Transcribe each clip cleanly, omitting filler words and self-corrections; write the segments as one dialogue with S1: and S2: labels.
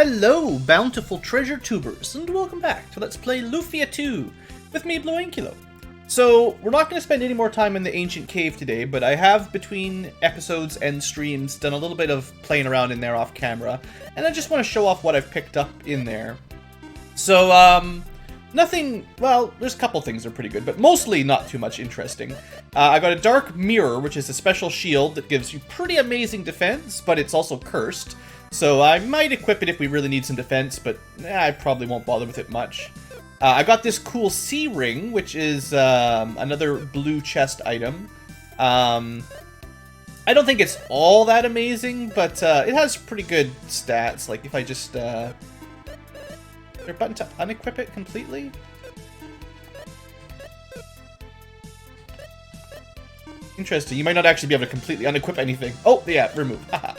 S1: Hello, bountiful treasure tubers, and welcome back to Let's Play Lufia 2 with me, BlueAnkylo. So, we're not going to spend any more time in the ancient cave today, but I have, between episodes and streams, done a little bit of playing around in there off camera, and I just want to show off what I've picked up in there. So, nothing, well, there's a couple things that are pretty good, but mostly not too much interesting. I got a Dark Mirror, which is a special shield that gives you pretty amazing defense, but it's also cursed. So I might equip it if we really need some defense, but I probably won't bother with it much. I got this cool sea ring, which is another blue chest item. I don't think it's all that amazing, but it has pretty good stats. Like if I just... is there a button to unequip it completely? Interesting, you might not actually be able to completely unequip anything. Oh, yeah, remove. Haha.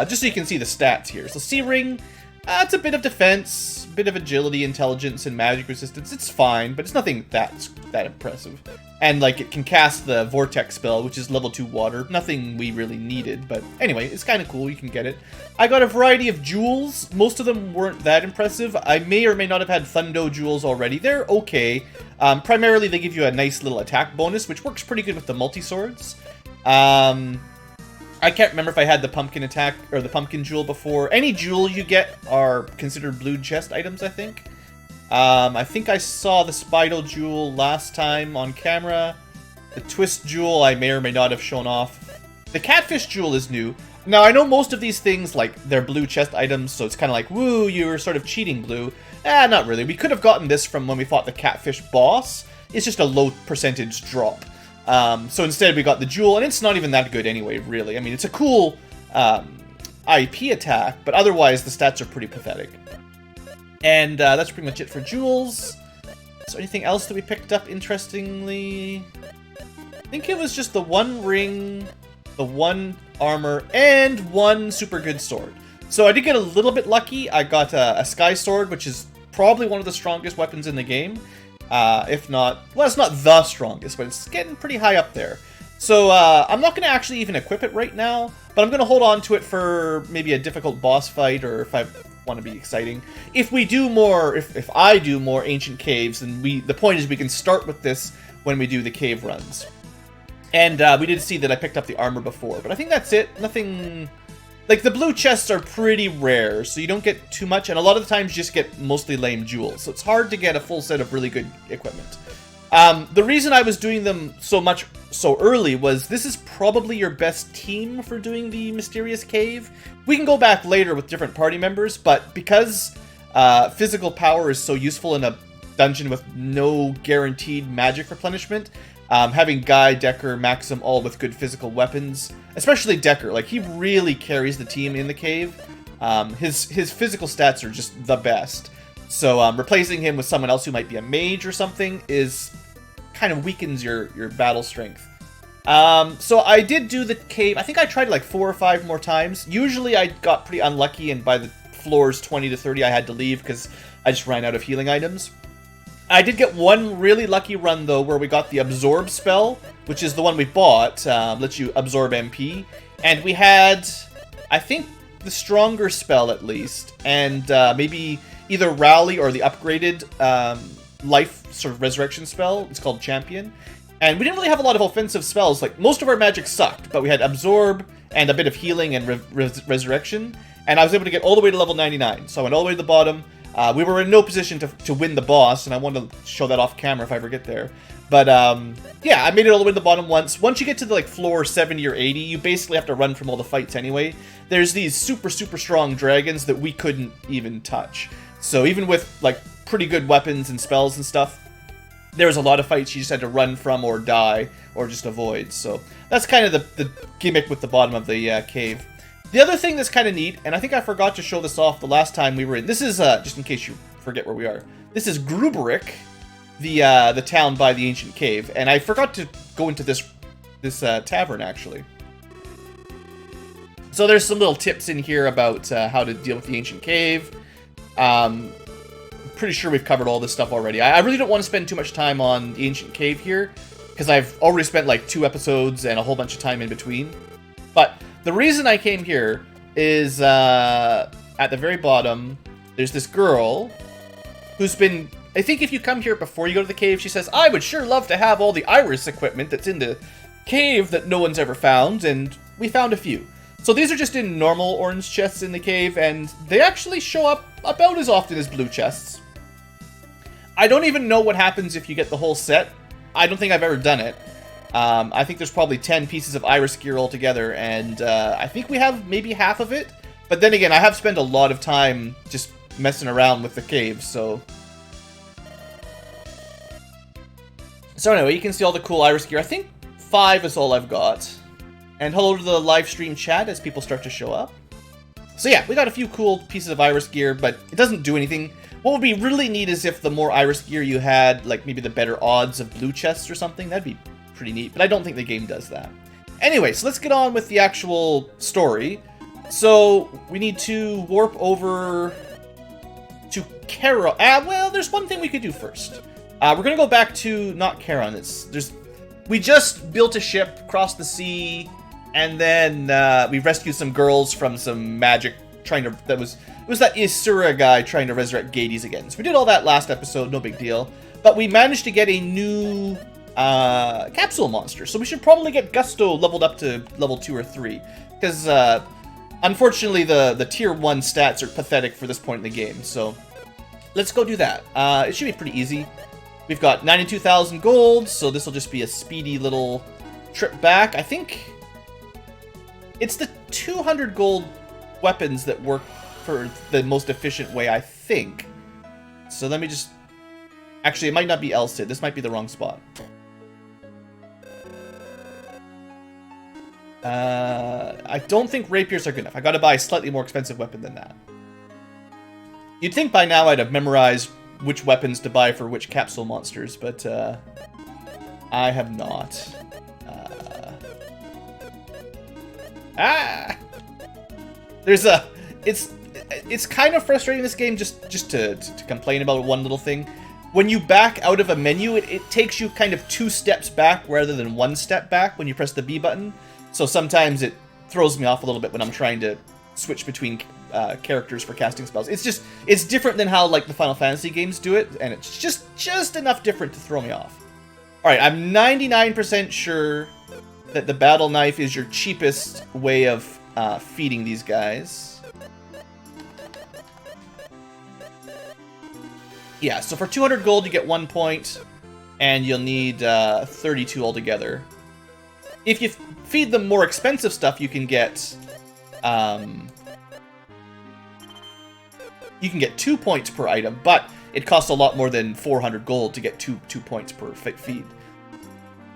S1: Just so you can see the stats here. So Sea Ring, it's a bit of defense, a bit of agility, intelligence, and magic resistance. It's fine, but it's nothing that impressive. And like it can cast the Vortex spell, which is level 2 water. Nothing we really needed, but anyway, it's kind of cool. You can get it. I got a variety of jewels. Most of them weren't that impressive. I may or may not have had Thundo jewels already. They're okay. Primarily, they give you a nice little attack bonus, which works pretty good with the multi-swords. I can't remember if I had the pumpkin attack or the pumpkin jewel before. Any jewel you get are considered blue chest items, I think. I think I saw the Spidal jewel last time on camera. The twist jewel I may or may not have shown off. The catfish jewel is new. Now, I know most of these things, like, they're blue chest items, so it's kind of like, woo, you were sort of cheating, Blue. Not really. We could have gotten this from when we fought the catfish boss. It's just a low percentage drop. So instead we got the jewel, and it's not even that good anyway, really. I mean, it's a cool IP attack, but otherwise the stats are pretty pathetic. And that's pretty much it for jewels. Is there anything else that we picked up interestingly? I think it was just the one ring, the one armor, and one super good sword. So I did get a little bit lucky. I got a sky sword, which is probably one of the strongest weapons in the game. If not, well, it's not the strongest, but it's getting pretty high up there. So, I'm not going to actually even equip it right now, but I'm going to hold on to it for maybe a difficult boss fight, or if I want to be exciting. If we do more, if I do more ancient caves, then the point is we can start with this when we do the cave runs. And, we did see that I picked up the armor before, but I think that's it. Nothing... Like, the blue chests are pretty rare, so you don't get too much, and a lot of the times you just get mostly lame jewels, so it's hard to get a full set of really good equipment. The reason I was doing them so early was this is probably your best team for doing the mysterious cave. We can go back later with different party members, but because physical power is so useful in a dungeon with no guaranteed magic replenishment, having Guy, Decker, Maxim all with good physical weapons, especially Decker, like he really carries the team in the cave. His physical stats are just the best. So replacing him with someone else who might be a mage or something is kind of weakens your battle strength. So I did do the cave. I think I tried like 4 or 5 more times. Usually I got pretty unlucky, and by the floors 20 to 30 I had to leave because I just ran out of healing items. I did get one really lucky run, though, where we got the Absorb spell, which is the one we bought, lets you absorb MP. And we had, I think, the stronger spell, at least, and maybe either Rally or the upgraded life sort of resurrection spell. It's called Champion. And we didn't really have a lot of offensive spells. Like, most of our magic sucked, but we had Absorb and a bit of healing and resurrection. And I was able to get all the way to level 99. So I went all the way to the bottom. We were in no position to win the boss, and I wanted to show that off camera if I ever get there. But, yeah, I made it all the way to the bottom once. Once you get to, like, floor 70 or 80, you basically have to run from all the fights anyway. There's these super, super strong dragons that we couldn't even touch. So even with, like, pretty good weapons and spells and stuff, there was a lot of fights you just had to run from or die or just avoid. So that's kind of the gimmick with the bottom of the cave. The other thing that's kind of neat, and I think I forgot to show this off the last time we were in, this is, just in case you forget where we are, this is Gruberik, the town by the ancient cave, and I forgot to go into this tavern, actually. So there's some little tips in here about how to deal with the ancient cave. I'm pretty sure we've covered all this stuff already. I really don't want to spend too much time on the ancient cave here, because I've already spent like 2 episodes and a whole bunch of time in between. But the reason I came here is at the very bottom, there's this girl who's been... I think if you come here before you go to the cave, she says, I would sure love to have all the iris equipment that's in the cave that no one's ever found, and we found a few. So these are just in normal orange chests in the cave, and they actually show up about as often as blue chests. I don't even know what happens if you get the whole set. I don't think I've ever done it. I think there's probably 10 pieces of iris gear altogether, and I think we have maybe half of it. But then again, I have spent a lot of time just messing around with the cave, so... So anyway, you can see all the cool iris gear. I think 5 is all I've got. And hello to the live stream chat as people start to show up. So yeah, we got a few cool pieces of iris gear, but it doesn't do anything. What would be really neat is if the more iris gear you had, like maybe the better odds of blue chests or something. That'd be pretty neat, but I don't think the game does that. Anyway, so let's get on with the actual story. So we need to warp over to Charon. Well, there's one thing we could do first. We're gonna go back to not Charon. We just built a ship, crossed the sea, and then we rescued some girls from some magic it was that Isura guy trying to resurrect Gades again. So we did all that last episode, no big deal. But we managed to get a new capsule monster, so we should probably get Gusto leveled up to level 2 or 3. Because unfortunately the tier 1 stats are pathetic for this point in the game, so let's go do that. It should be pretty easy. We've got 92,000 gold, so this will just be a speedy little trip back. I think it's the 200 gold weapons that work for the most efficient way, I think. So let me just... Actually, it might not be Elsid. This might be the wrong spot. I don't think rapiers are good enough. I gotta buy a slightly more expensive weapon than that. You'd think by now I'd have memorized which weapons to buy for which capsule monsters, but I have not. It's kind of frustrating this game just to complain about one little thing. When you back out of a menu, it takes you kind of 2 steps back rather than 1 step back when you press the B button. So sometimes it throws me off a little bit when I'm trying to switch between characters for casting spells. It's different than how like the Final Fantasy games do it, and it's just enough different to throw me off. Alright, I'm 99% sure that the battle knife is your cheapest way of feeding these guys. Yeah, so for 200 gold you get 1 point, and you'll need 32 altogether. If you feed them more expensive stuff, you can get 2 points per item, but it costs a lot more than 400 gold to get 2 points per feed.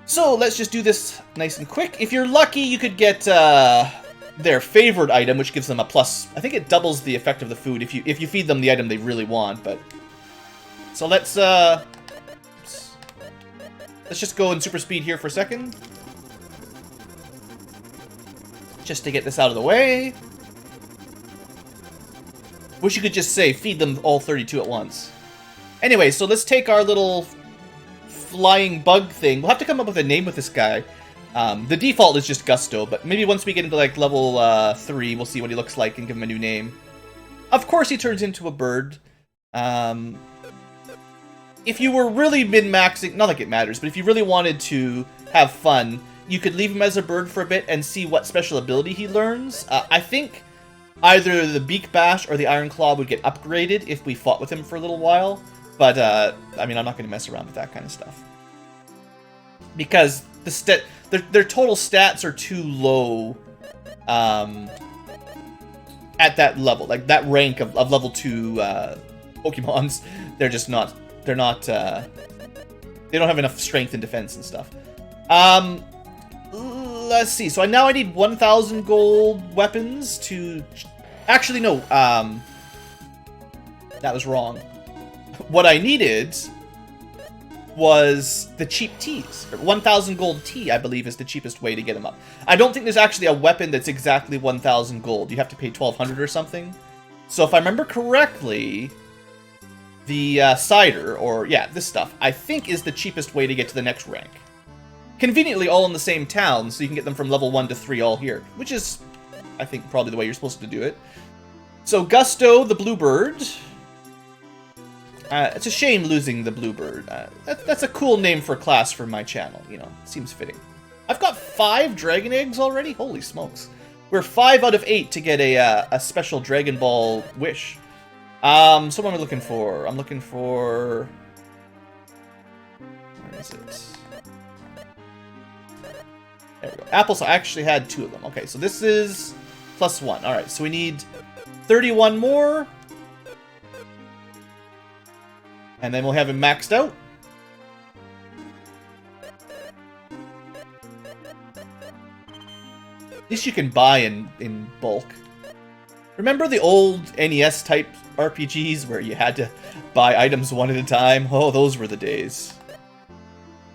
S1: So let's just do this nice and quick. If you're lucky, you could get their favorite item, which gives them a plus. I think it doubles the effect of the food if you feed them the item they really want. But so let's just go in super speed here for a second, just to get this out of the way. Wish you could just say, feed them all 32 at once. Anyway, so let's take our little flying bug thing. We'll have to come up with a name with this guy. The default is just Gusto, but maybe once we get into like level 3, we'll see what he looks like and give him a new name. Of course he turns into a bird. If you were really min-maxing, not like it matters, but if you really wanted to have fun, you could leave him as a bird for a bit and see what special ability he learns. I think either the Beak Bash or the Iron Claw would get upgraded if we fought with him for a little while. But, I mean, I'm not going to mess around with that kind of stuff. Because their total stats are too low at that level. Like, that rank of level 2 Pokemons, they're just not... They're not... they don't have enough strength and defense and stuff. Let's see. So now I need 1,000 gold weapons to... Actually, no. That was wrong. What I needed was the cheap teas. 1,000 gold tea, I believe, is the cheapest way to get them up. I don't think there's actually a weapon that's exactly 1,000 gold. You have to pay 1,200 or something. So if I remember correctly, the cider, or yeah, this stuff, I think is the cheapest way to get to the next rank. Conveniently all in the same town, so you can get them from level 1 to 3 all here, which is, I think, probably the way you're supposed to do it. So Gusto, the bluebird. It's a shame losing the bluebird. That's a cool name for a class for my channel, you know, seems fitting. I've got 5 dragon eggs already? Holy smokes. We're 5 out of 8 to get a special Dragon Ball wish. So what am I looking for? I'm looking for... Where is it? There we go. Apples, I actually had 2 of them. Okay, so this is +1. Alright, so we need 31 more. And then we'll have him maxed out. At least you can buy in bulk. Remember the old NES type RPGs where you had to buy items one at a time? Oh, those were the days.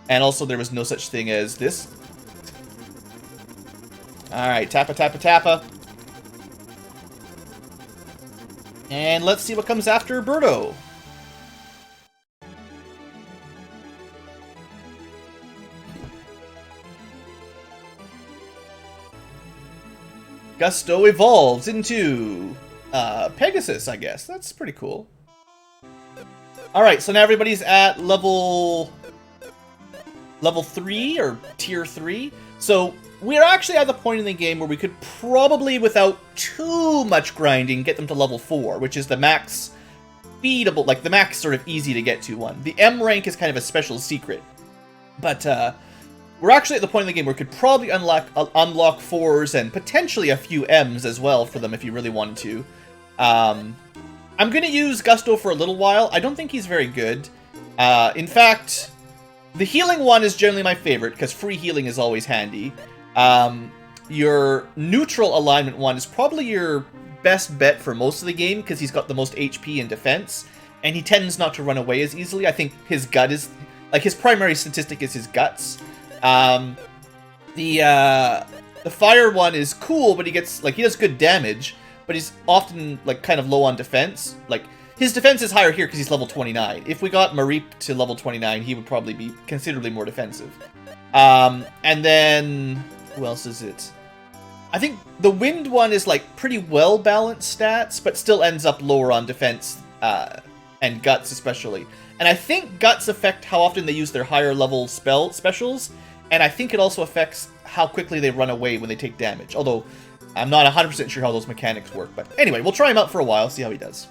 S1: And also there was no such thing as this. Alright, tappa, tappa, tappa. And let's see what comes after Birdo. Gusto evolves into Pegasus, I guess. That's pretty cool. Alright, so now everybody's at level 3 or tier 3. So we're actually at the point in the game where we could probably, without too much grinding, get them to level 4, which is the max beatable, like the max sort of easy to get to one. The M rank is kind of a special secret. But we're actually at the point in the game where we could probably unlock 4s and potentially a few M's as well for them if you really wanted to. I'm going to use Gusto for a little while. I don't think he's very good. In fact, the healing one is generally my favorite because free healing is always handy. Your neutral alignment one is probably your best bet for most of the game because he's got the most HP and defense, and he tends not to run away as easily. I think his gut is... like, his primary statistic is his guts. The fire one is cool, but he gets, like, he does good damage, but he's often, like, kind of low on defense. Like, his defense is higher here because he's level 29. If we got Mareep to level 29, he would probably be considerably more defensive. And then, who else is it? I think the wind one is, like, pretty well-balanced stats, but still ends up lower on defense, and guts especially. And I think guts affect how often they use their higher level specials, and I think it also affects how quickly they run away when they take damage. Although, I'm not 100% sure how those mechanics work. But anyway, we'll try him out for a while, see how he does.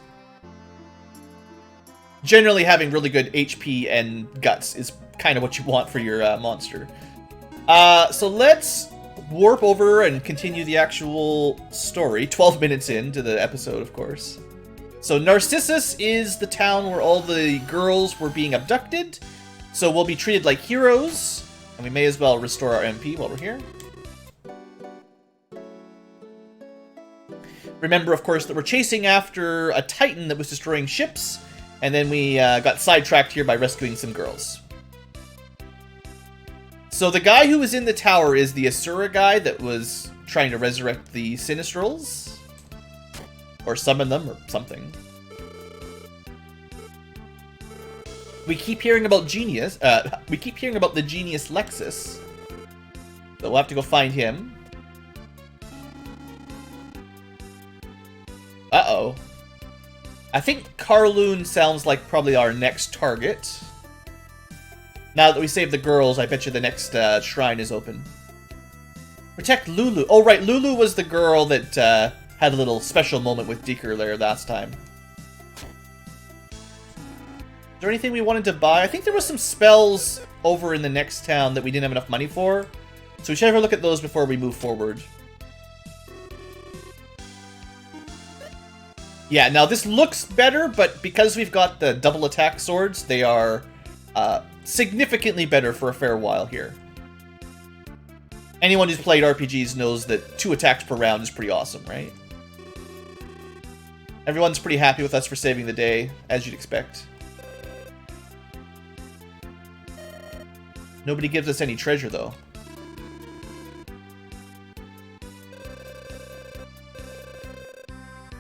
S1: Generally, having really good HP and guts is kind of what you want for your monster. So let's warp over and continue the actual story. 12 minutes into the episode, of course. So Narcissus is the town where all the girls were being abducted. So we'll be treated like heroes. And we may as well restore our MP while we're here. Remember, of course, that we're chasing after a Titan that was destroying ships. And then we got sidetracked here by rescuing some girls. So the guy who was in the tower is the Asura guy that was trying to resurrect the Sinistrals. Or summon them, or something. We keep hearing about Genius. We keep hearing about the Genius Lexus. So we'll have to go find him. Uh-oh. I think Karloon sounds like probably our next target. Now that we saved the girls, I bet you the next shrine is open. Protect Lulu. Oh, right. Lulu was the girl that had a little special moment with Deeker there last time. Is there anything we wanted to buy? I think there was some spells over in the next town that we didn't have enough money for. So we should have a look at those before we move forward. Yeah, now this looks better, but because we've got the double attack swords, they are significantly better for a fair while here. Anyone who's played RPGs knows that 2 attacks per round is pretty awesome, right? Everyone's pretty happy with us for saving the day, as you'd expect. Nobody gives us any treasure, though.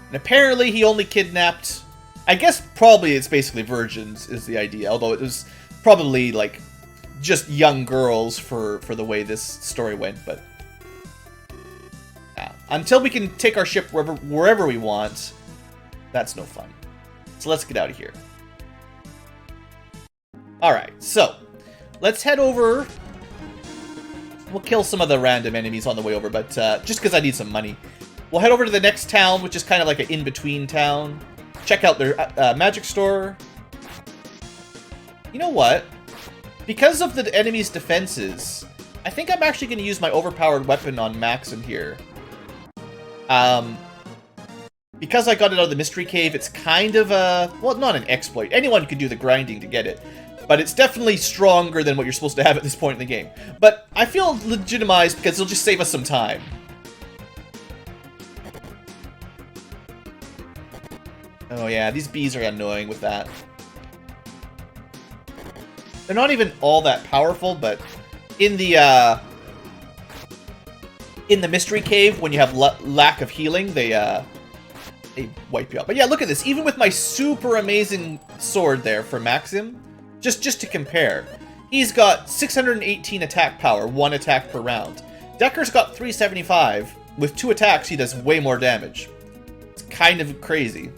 S1: And apparently he only kidnapped... I guess probably it's basically virgins is the idea, although it was probably, like, just young girls for the way this story went, but... until we can take our ship wherever we want, That's no fun. So let's get out of here. Alright, so let's head over. We'll kill some of the random enemies on the way over, but just because I need some money. We'll head over to the next town, which is kind of like an in-between town. Check out their magic store. You know what? Because of the enemy's defenses, I think I'm actually going to use my overpowered weapon on Maxim here. Because I got it out of the mystery cave, it's kind of a... Well, not an exploit. Anyone could do the grinding to get it. But it's definitely stronger than what you're supposed to have at this point in the game. But I feel legitimized because it'll just save us some time. Oh yeah, these bees are annoying with that. They're not even all that powerful, but in the mystery cave, when you have lack of healing, they wipe you out. But yeah, look at this. Even with my super amazing sword there for Maxim, just to compare, he's got 618 attack power, 1 attack per round. Decker's got 375. With 2 attacks, he does way more damage. It's kind of crazy.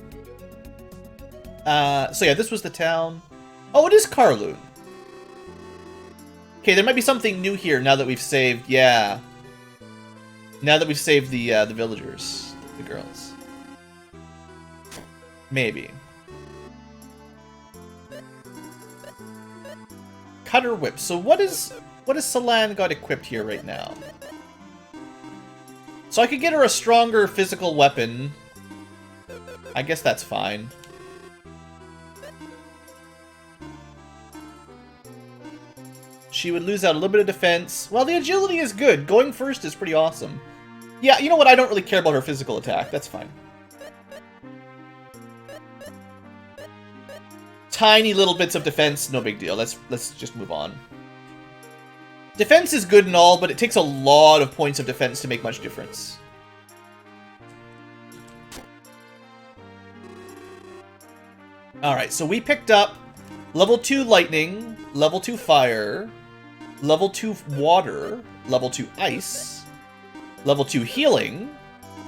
S1: So yeah, this was the town. Oh, it is Karloon. Okay, there might be something new here now that we've saved, yeah. Now that we've saved the villagers, the girls. Maybe. Cutter whip. So what is Salan got equipped here right now? So I could get her a stronger physical weapon. I guess that's fine. She would lose out a little bit of defense. Well, the agility is good. Going first is pretty awesome. Yeah, you know what? I don't really care about her physical attack. That's fine. Tiny little bits of defense, no big deal. Let's just move on. Defense is good and all, but it takes a lot of points of defense to make much difference. Alright, so we picked up level 2 lightning, level 2 fire, level 2 water, level 2 ice, level 2 healing.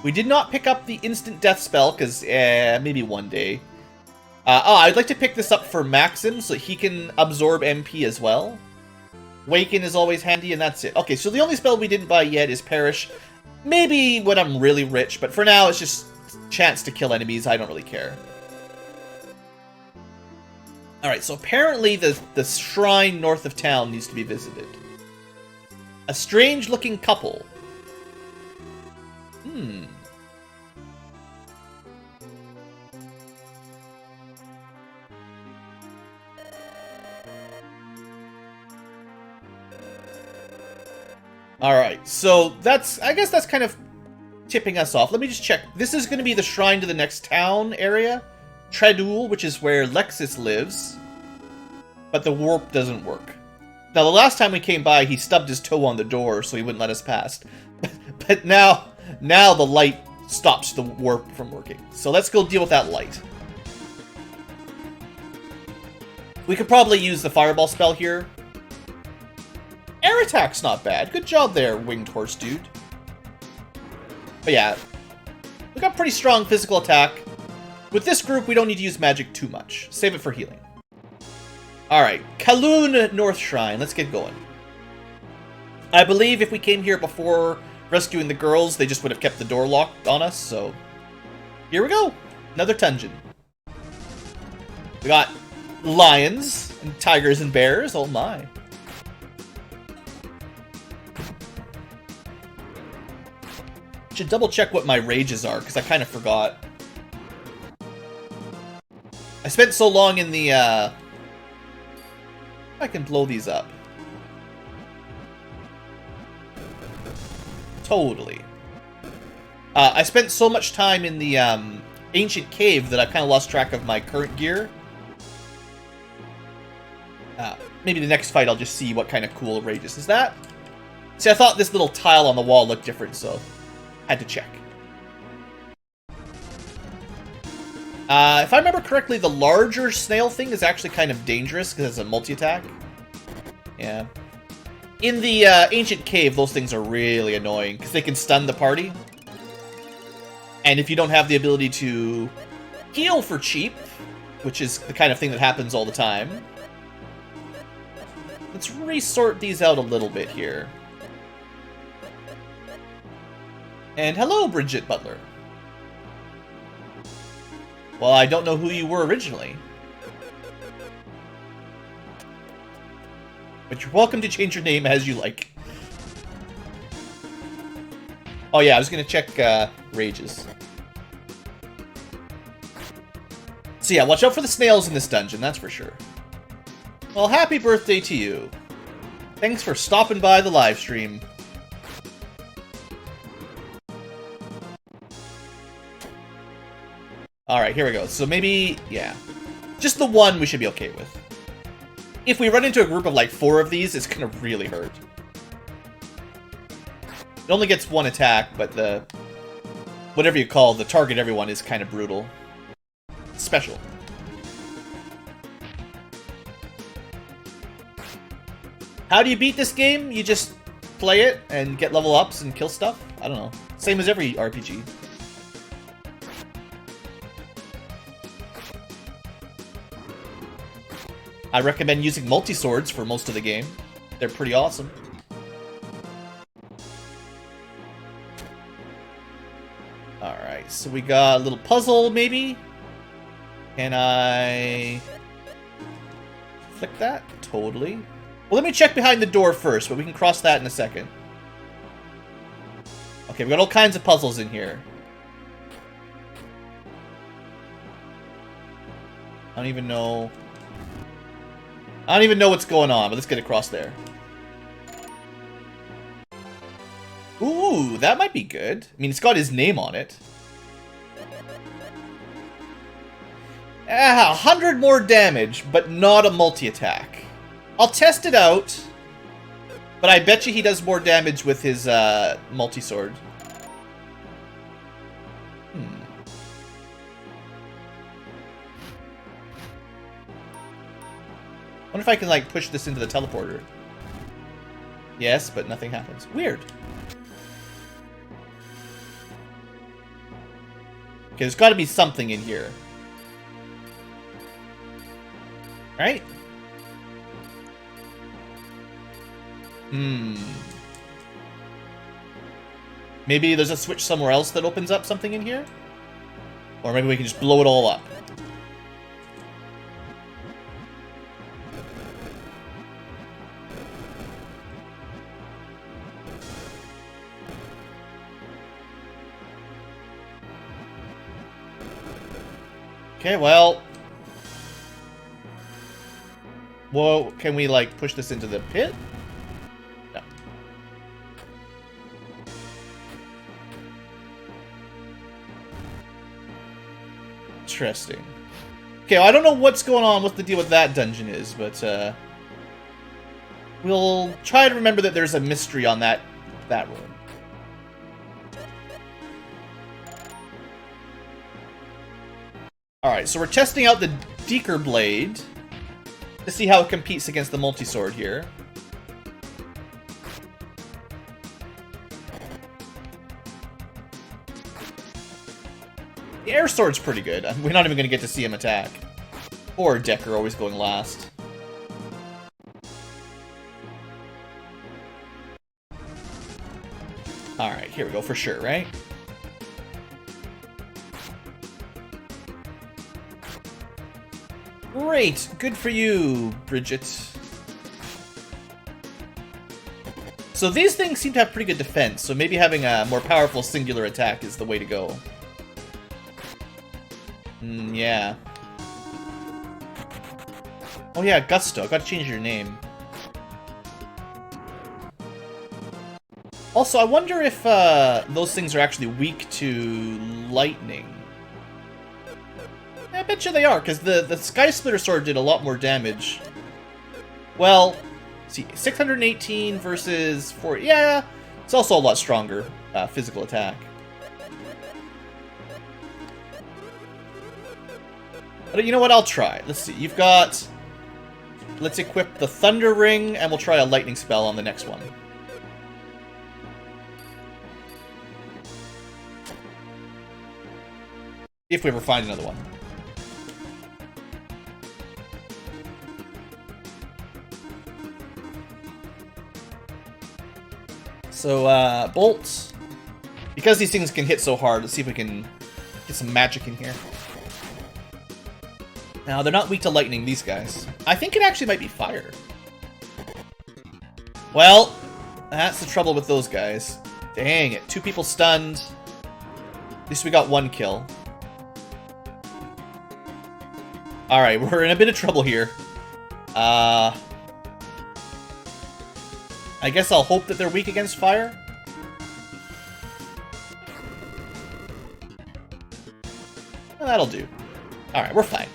S1: We did not pick up the instant death spell, because maybe one day. I'd like to pick this up for Maxim, so he can absorb MP as well. Waken is always handy, and that's it. Okay, so the only spell we didn't buy yet is Perish. Maybe when I'm really rich, but for now it's just chance to kill enemies. I don't really care. Alright, so apparently the shrine north of town needs to be visited. A strange-looking couple. Alright, so I guess that's kind of tipping us off. Let me just check. This is going to be the shrine to the next town area. Tredul, which is where Lexus lives. But the warp doesn't work. Now, the last time we came by, he stubbed his toe on the door, so he wouldn't let us past. But now the light stops the warp from working. So let's go deal with that light. We could probably use the fireball spell here. Air attack's not bad. Good job there, winged horse dude. But yeah, we got pretty strong physical attack. With this group, we don't need to use magic too much. Save it for healing. Alright, Kaloon North Shrine. Let's get going. I believe if we came here before rescuing the girls, they just would have kept the door locked on us, so... Here we go! Another dungeon. We got lions, and tigers, and bears. Oh my. Should double check what my rages are, because I kind of forgot. I spent so long in the, I can blow these up. Totally. I spent so much time in the, ancient cave that I kind of lost track of my current gear. Maybe the next fight I'll just see what kind of cool rages. Is that? See, I thought this little tile on the wall looked different, so... had to check. If I remember correctly, the larger snail thing is actually kind of dangerous because it's a multi-attack. Yeah. In the ancient cave, those things are really annoying because they can stun the party. And if you don't have the ability to heal for cheap, which is the kind of thing that happens all the time. Let's resort these out a little bit here. And hello, Bridget Butler. Well, I don't know who you were originally. But you're welcome to change your name as you like. Oh yeah, I was gonna check rages. So yeah, watch out for the snails in this dungeon, that's for sure. Well, happy birthday to you. Thanks for stopping by the live stream. Alright, here we go. So maybe, yeah. Just the one we should be okay with. If we run into a group of like 4 of these, it's gonna really hurt. It only gets 1 attack, but the... whatever you call the target everyone is kind of brutal. Special. How do you beat this game? You just play it and get level ups and kill stuff? I don't know. Same as every RPG. I recommend using multi-swords for most of the game. They're pretty awesome. Alright, so we got a little puzzle, maybe? Can I... flick that? Totally. Well, let me check behind the door first, but we can cross that in a second. Okay, we got all kinds of puzzles in here. I don't even know what's going on, but let's get across there. Ooh, that might be good. I mean, it's got his name on it. 100 more damage, but not a multi-attack. I'll test it out, but I bet you he does more damage with his multi-sword. I wonder if I can, like, push this into the teleporter. Yes, but nothing happens. Weird. Okay, there's got to be something in here. Right? Maybe there's a switch somewhere else that opens up something in here? Or maybe we can just blow it all up. Okay, well... Whoa, can we, like, push this into the pit? No. Interesting. Okay, well, I don't know what's going on, what the deal with that dungeon is, but, we'll try to remember that there's a mystery on that room. Alright, so we're testing out the Deeker Blade to see how it competes against the multi-sword here. The air sword's pretty good. We're not even going to get to see him attack. Or Decker always going last. Alright, here we go for sure, right? Great! Good for you, Bridget. So these things seem to have pretty good defense, so maybe having a more powerful singular attack is the way to go. Yeah. Oh yeah, Gusto. I gotta change your name. Also, I wonder if those things are actually weak to lightning. I bet you they are, because the Sky Splitter Sword did a lot more damage. Well, let's see, 618 versus 40. Yeah, it's also a lot stronger physical attack. But you know what? I'll try. Let's see. You've got... Let's equip the Thunder Ring, and we'll try a lightning spell on the next one. If we ever find another one. So, Bolt. Because these things can hit so hard, let's see if we can get some magic in here. Now, they're not weak to lightning, these guys. I think it actually might be fire. Well, that's the trouble with those guys. Dang it. 2 people stunned. At least we got 1 kill. Alright, we're in a bit of trouble here. I guess I'll hope that they're weak against fire. Well, that'll do. Alright, we're fine.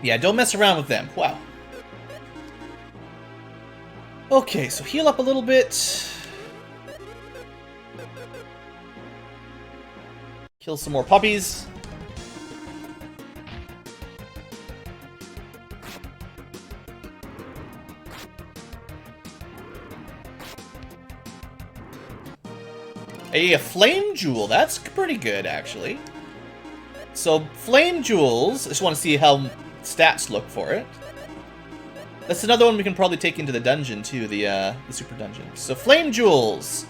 S1: Yeah, don't mess around with them. Wow. Okay, so heal up a little bit. Kill some more puppies. A flame jewel. That's pretty good, actually. So, flame jewels. I just want to see how stats look for it. That's another one we can probably take into the dungeon, too. The super dungeon. So, flame jewels.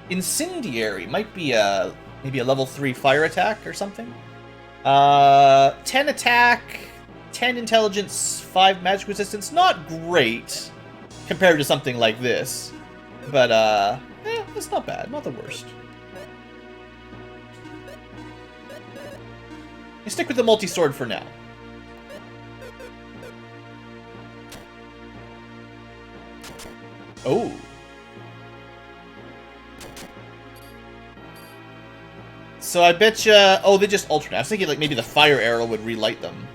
S1: Incendiary. Might be maybe a level 3 fire attack or something. 10 attack, 10 intelligence, 5 magic resistance. Not great compared to something like this. But, it's not bad. Not the worst. You stick with the multi-sword for now. Oh. So I bet you... Oh, they just alternate. I was thinking like maybe the fire arrow would relight them.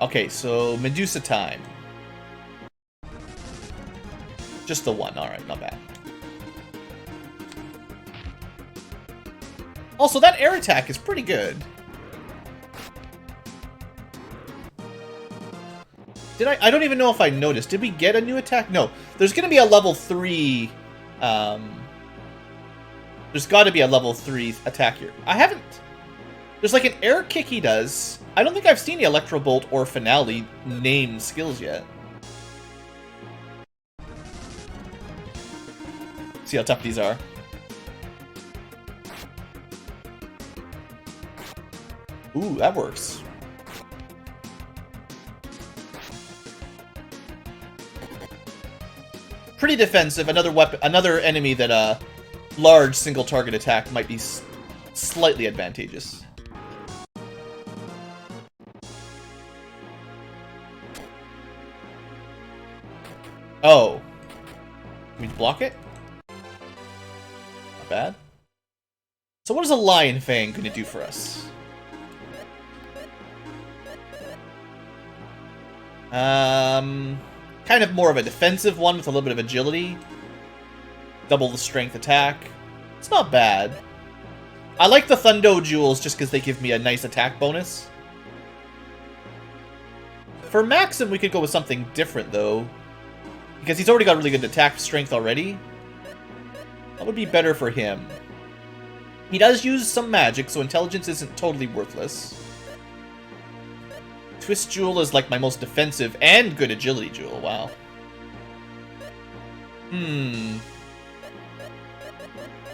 S1: Okay, so Medusa time. Just the one. Alright, not bad. Also, that air attack is pretty good. I don't even know if I noticed. Did we get a new attack? No. There's going to be a level 3... there's got to be a level 3 attack here. I haven't... There's like an air kick he does. I don't think I've seen the Electro Bolt or Finale name skills yet. See how tough these are. Ooh, that works. Pretty defensive. Another weapon, another enemy that large single target attack might be slightly advantageous. Oh, can we block it? Not bad. So what is a Lion Fang going to do for us? Kind of more of a defensive one with a little bit of agility. Double the strength attack. It's not bad. I like the Thundo Jewels just because they give me a nice attack bonus. For Maxim, we could go with something different, though. Because he's already got really good attack strength already. That would be better for him. He does use some magic, so intelligence isn't totally worthless. Twist Jewel is like my most defensive and good agility jewel. Wow. I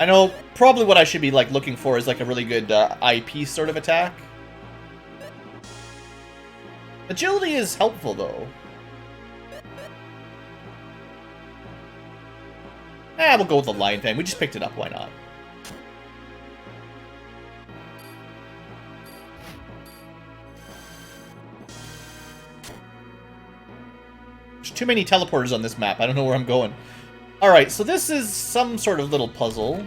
S1: know probably what I should be like looking for is like a really good IP sort of attack. Agility is helpful though. We'll go with the Lion Fang. We just picked it up. Why not? There's too many teleporters on this map. I don't know where I'm going. Alright, so this is some sort of little puzzle.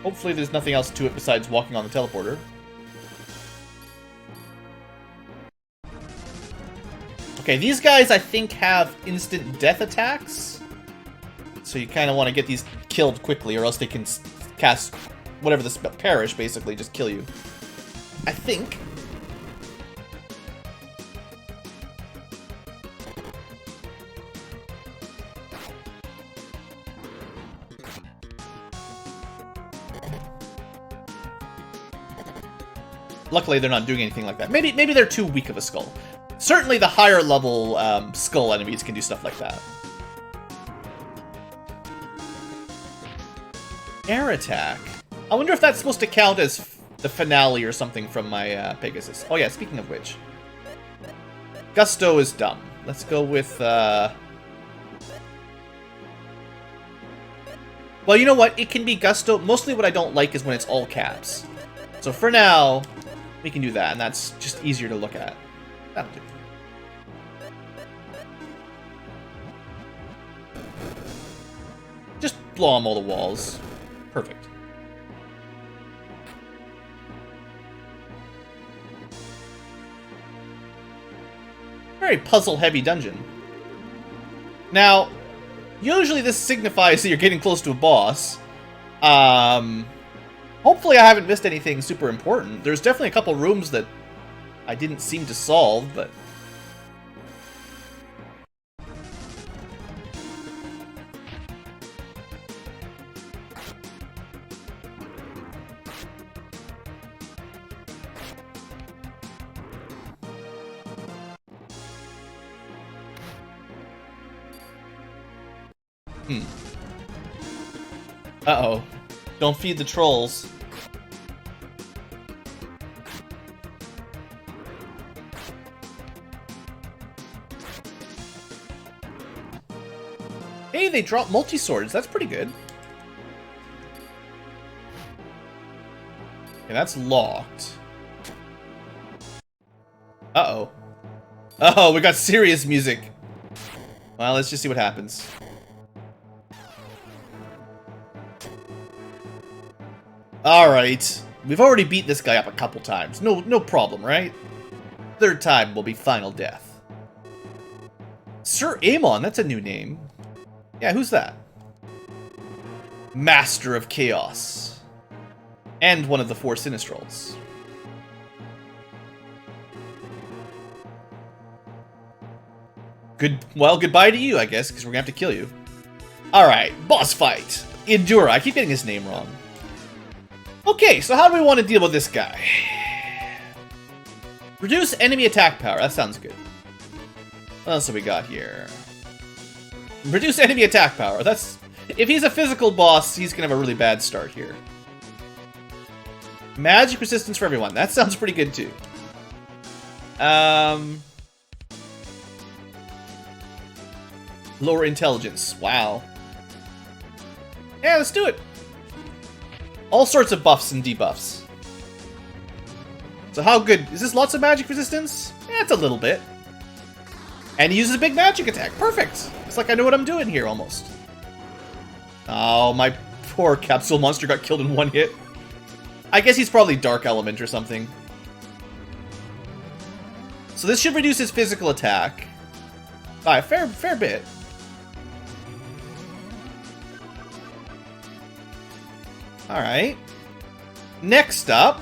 S1: Hopefully there's nothing else to it besides walking on the teleporter. Okay, these guys, I think, have instant death attacks. So you kind of want to get these killed quickly, or else they can cast whatever the spell... Perish, basically, just kill you. I think. Luckily, they're not doing anything like that. Maybe they're too weak of a skull. Certainly, the higher level skull enemies can do stuff like that. Air attack. I wonder if that's supposed to count as the finale or something from my Pegasus. Oh yeah, speaking of which. Gusto is dumb. Let's go with... Well, you know what? It can be Gusto. Mostly what I don't like is when it's all caps. So for now, we can do that, and that's just easier to look at. That'll do. Just blow them all the walls. Perfect. Very puzzle-heavy dungeon. Now, usually this signifies that you're getting close to a boss. Hopefully I haven't missed anything super important. There's definitely a couple rooms that I didn't seem to solve, but... Uh-oh. Don't feed the trolls. Hey, they drop multi-swords. That's pretty good. Okay, that's locked. Uh-oh. Uh-oh, we got serious music. Well, let's just see what happens. Alright. We've already beat this guy up a couple times. No problem, right? Third time will be final death. Sir Amon, that's a new name. Yeah, who's that? Master of Chaos. And one of the 4 Sinistrals. Well, goodbye to you, I guess, because we're gonna have to kill you. Alright, boss fight. Endura, I keep getting his name wrong. Okay, so how do we want to deal with this guy? Reduce enemy attack power. That sounds good. What else have we got here? Reduce enemy attack power. That's... If he's a physical boss, he's gonna have a really bad start here. Magic resistance for everyone. That sounds pretty good, too. Lower intelligence. Wow. Yeah, let's do it. All sorts of buffs and debuffs. So how good? Is this lots of magic resistance? Yeah, it's a little bit. And he uses a big magic attack. Perfect. It's like I know what I'm doing here, almost. Oh, my poor capsule monster got killed in one hit. I guess he's probably Dark Element or something. So this should reduce his physical attack by a fair bit. Alright. Next up,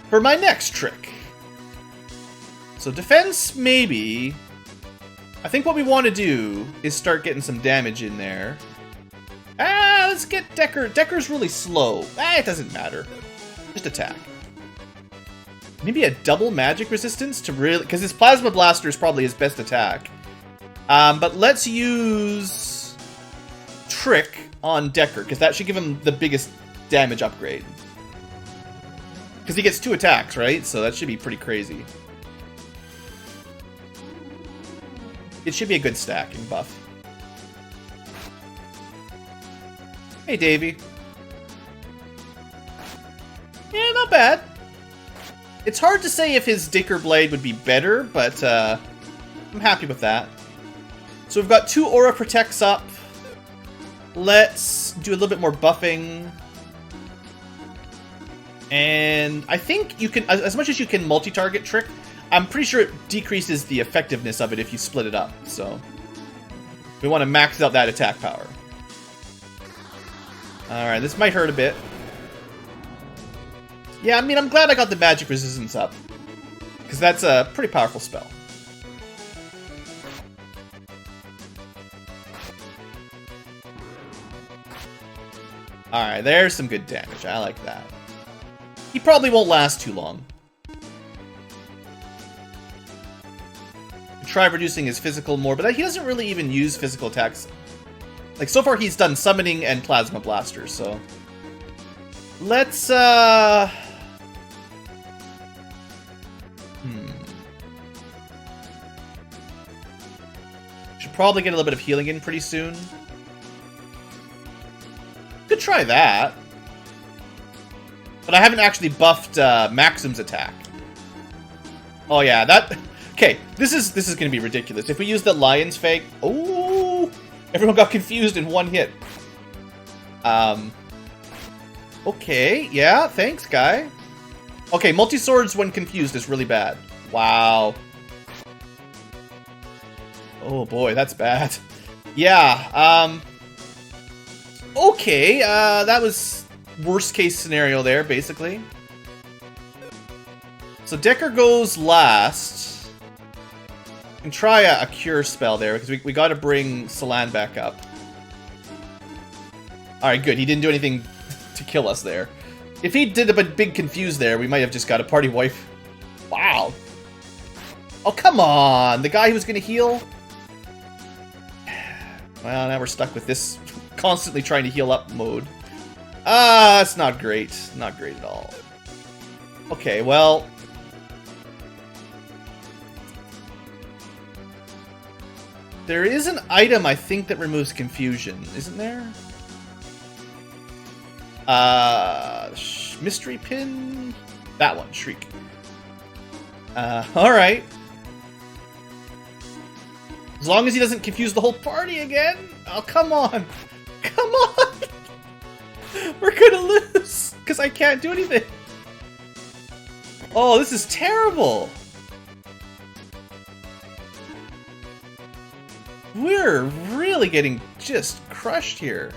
S1: for my next trick. So defense, maybe. I think what we want to do is start getting some damage in there. Let's get Decker. Decker's really slow. It doesn't matter. Just attack. Maybe a double magic resistance to really... Because his Plasma Blaster is probably his best attack. But let's use Trick on Decker, because that should give him the biggest damage upgrade. Because he gets 2 attacks, right? So that should be pretty crazy. It should be a good stacking buff. Hey, Davey. Yeah, not bad. It's hard to say if his Dicker Blade would be better, but I'm happy with that. So we've got 2 Aura Protects up. Let's do a little bit more buffing. And I think you can, as much as you can multi-target Trick, I'm pretty sure it decreases the effectiveness of it if you split it up. So we want to max out that attack power. Alright, this might hurt a bit. Yeah, I mean, I'm glad I got the magic resistance up, because that's a pretty powerful spell. Alright, there's some good damage. I like that. He probably won't last too long. Try reducing his physical more, but he doesn't really even use physical attacks. Like, so far he's done summoning and plasma blasters, so... Let's, Should probably get a little bit of healing in pretty soon. Could try that. But I haven't actually buffed Maxim's attack. Oh yeah, that... Okay, this is going to be ridiculous. If we use the Lion's Fang... Oh! Everyone got confused in one hit. Okay, yeah, thanks, guy. Okay, multi-swords when confused is really bad. Wow. Oh boy, that's bad. Yeah, okay, that was worst case scenario there, basically. So Decker goes last. We can try a cure spell there, because we gotta bring Salan back up. Alright, good, he didn't do anything to kill us there. If he did a big confuse there, we might have just got a party wife. Wow. Oh, come on! The guy who was gonna heal? Well, now we're stuck with this constantly trying to heal up mode. That's not great. Not great at all. Okay, well... There is an item, I think, that removes confusion, isn't there? Mystery pin? That one, Shriek. Alright. As long as he doesn't confuse the whole party again. Oh, come on. Come on. We're gonna lose. Because I can't do anything. Oh, this is terrible. We're really getting just crushed here.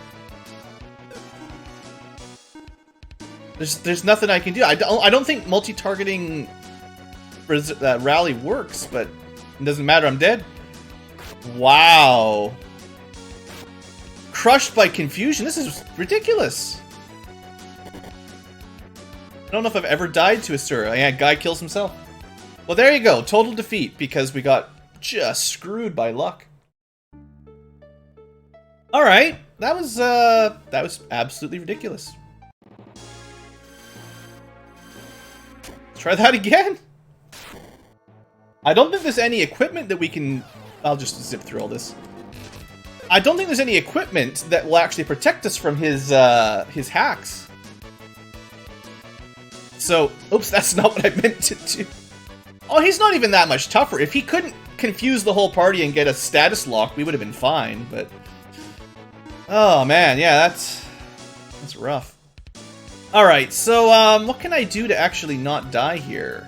S1: There's nothing I can do. I don't think multi-targeting rally works, but it doesn't matter. I'm dead. Wow. Crushed by confusion. This is ridiculous. I don't know if I've ever died to a Asura. Yeah, guy kills himself. Well, there you go. Total defeat because we got just screwed by luck. All right, that was absolutely ridiculous. Try that again. I don't think there's any equipment that we can... I'll just zip through all this. I don't think there's any equipment that will actually protect us from his hacks. So, oops, that's not what I meant to do. Oh, he's not even that much tougher. If he couldn't confuse the whole party and get a status lock, we would have been fine, but... Oh, man, yeah, that's rough. Alright, so, what can I do to actually not die here?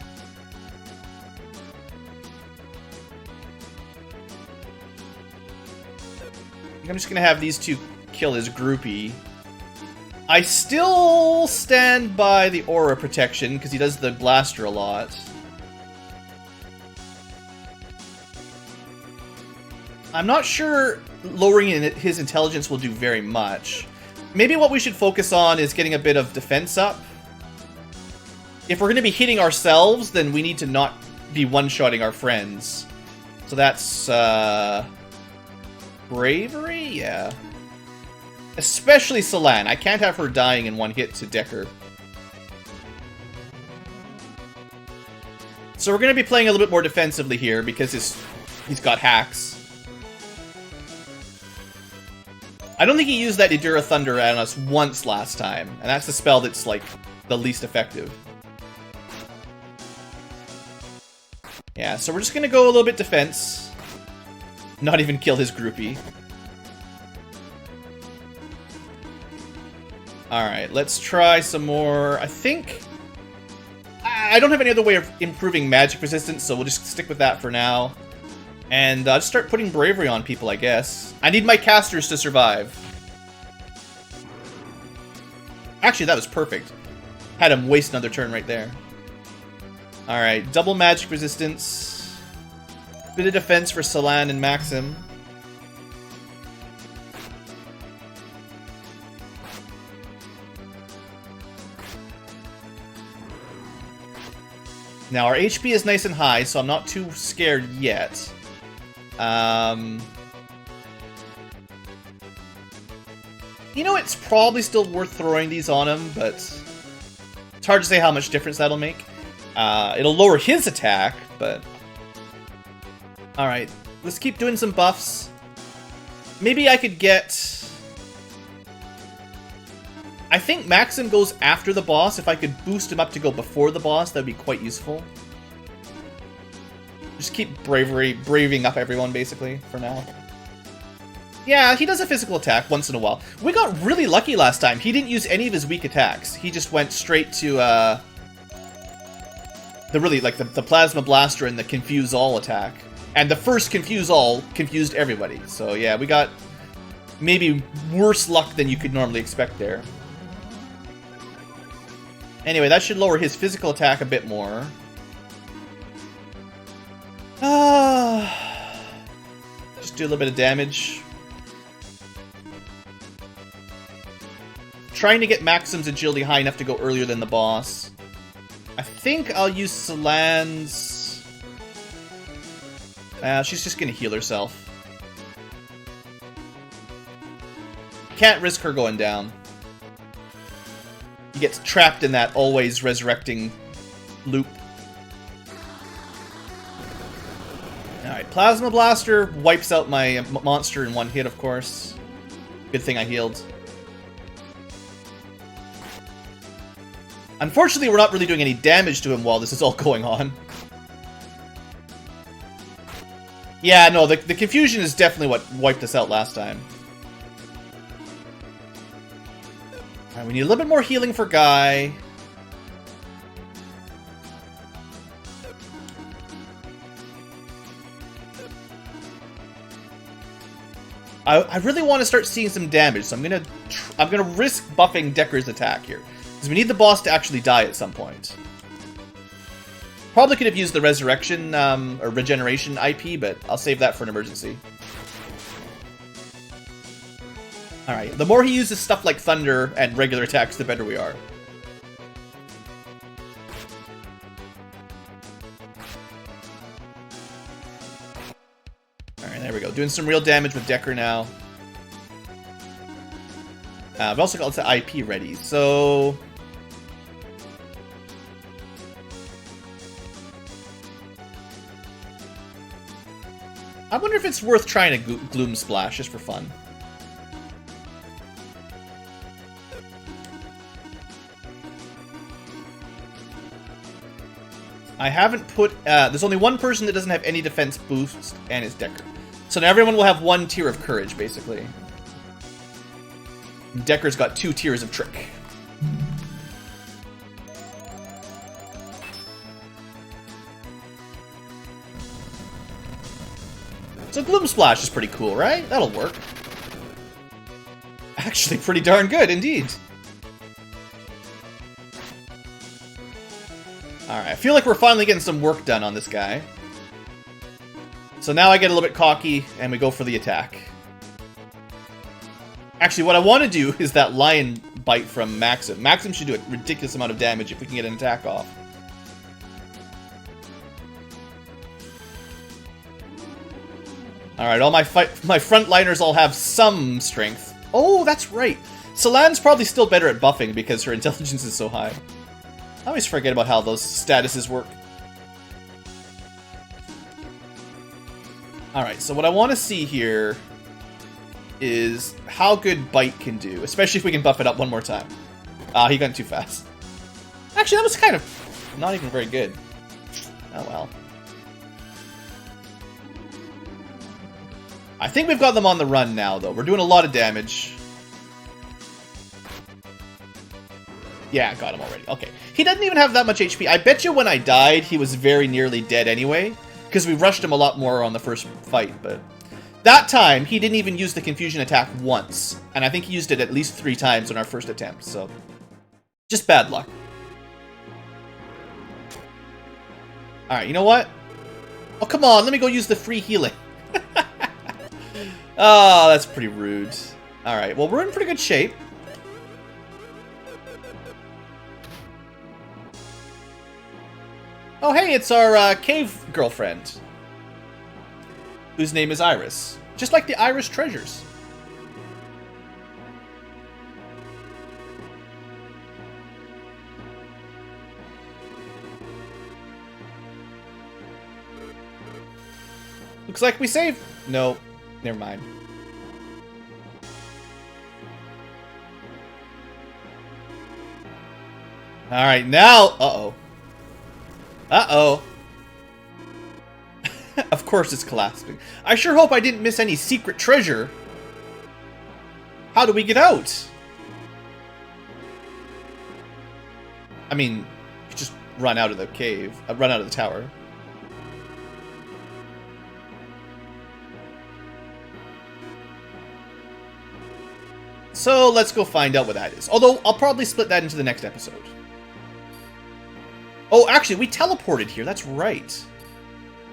S1: I'm just gonna have these two kill his groupie. I still stand by the aura protection, because he does the blaster a lot. I'm not sure lowering his intelligence will do very much. Maybe what we should focus on is getting a bit of defense up. If we're going to be hitting ourselves, then we need to not be one-shotting our friends. So that's, bravery? Yeah. Especially Salan. I can't have her dying in one hit to Decker. So we're going to be playing a little bit more defensively here because he's got hacks. I don't think he used that Idura Thunder on us once last time, and that's the spell that's, like, the least effective. Yeah, so we're just gonna go a little bit defense. Not even kill his groupie. Alright, let's try some more. I think... I don't have any other way of improving magic resistance, so we'll just stick with that for now. And just start putting bravery on people, I guess. I need my casters to survive. Actually, that was perfect. Had him waste another turn right there. Alright, double magic resistance. Bit of defense for Salan and Maxim. Now, our HP is nice and high, so I'm not too scared yet. You know, it's probably still worth throwing these on him, but it's hard to say how much difference that'll make. It'll lower his attack, but... Alright, let's keep doing some buffs. Maybe I could get... I think Maxim goes after the boss. If I could boost him up to go before the boss, that would be quite useful. Just keep braving up everyone, basically, for now. Yeah, he does a physical attack once in a while. We got really lucky last time. He didn't use any of his weak attacks. He just went straight to, the Plasma Blaster and the Confuse All attack. And the first Confuse All confused everybody. So, yeah, we got maybe worse luck than you could normally expect there. Anyway, that should lower his physical attack a bit more. Just do a little bit of damage. Trying to get Maxim's agility high enough to go earlier than the boss. I think I'll use Solan's... she's just gonna heal herself. Can't risk her going down. He gets trapped in that always resurrecting loop. Alright, Plasma Blaster wipes out my monster in one hit, of course. Good thing I healed. Unfortunately, we're not really doing any damage to him while this is all going on. Yeah, no, the confusion is definitely what wiped us out last time. Alright, we need a little bit more healing for Guy. I really want to start seeing some damage, so I'm gonna risk buffing Decker's attack here. Because we need the boss to actually die at some point. Probably could have used the Resurrection, or Regeneration IP, but I'll save that for an emergency. Alright, the more he uses stuff like Thunder and regular attacks, the better we are. Alright, there we go. Doing some real damage with Decker now. I've also got the IP ready, so... I wonder if it's worth trying a Gloom Splash, just for fun. I haven't put... there's only one person that doesn't have any defense boost, and it's Decker. So now everyone will have one tier of Courage, basically. Decker's got 2 tiers of Trick. So Gloom Splash is pretty cool, right? That'll work. Actually, pretty darn good, indeed. Alright, I feel like we're finally getting some work done on this guy. So now I get a little bit cocky, and we go for the attack. Actually, what I want to do is that Lion Bite from Maxim. Maxim should do a ridiculous amount of damage if we can get an attack off. Alright, all my frontliners all have some strength. Oh, that's right. Solan's probably still better at buffing because her intelligence is so high. I always forget about how those statuses work. Alright, so what I want to see here is how good Bite can do, especially if we can buff it up one more time. He got too fast. Actually, that was kind of not even very good. Oh well. I think we've got them on the run now, though. We're doing a lot of damage. Yeah, got him already. Okay. He doesn't even have that much HP. I bet you when I died, he was very nearly dead anyway, because we rushed him a lot more on the first fight, but... That time, he didn't even use the Confusion attack once, and I think he used it at least 3 times on our first attempt, so... Just bad luck. Alright, you know what? Oh, come on, let me go use the free healing. Oh, that's pretty rude. Alright, well, we're in pretty good shape. Oh, hey, it's our cave girlfriend. whose name is Iris. Just like the Irish treasures. Looks like we saved. No, never mind. Alright, now... Uh-oh. Uh-oh. Of course it's collapsing. I sure hope I didn't miss any secret treasure. How do we get out? I mean, you just run out of the cave. Run out of the tower. So let's go find out what that is. Although, I'll probably split that into the next episode. Oh, actually, we teleported here. That's right.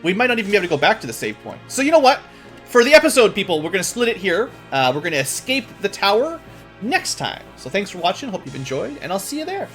S1: We might not even be able to go back to the save point. So you know what? For the episode, people, we're going to split it here. We're going to escape the tower next time. So thanks for watching. Hope you've enjoyed, and I'll see you there.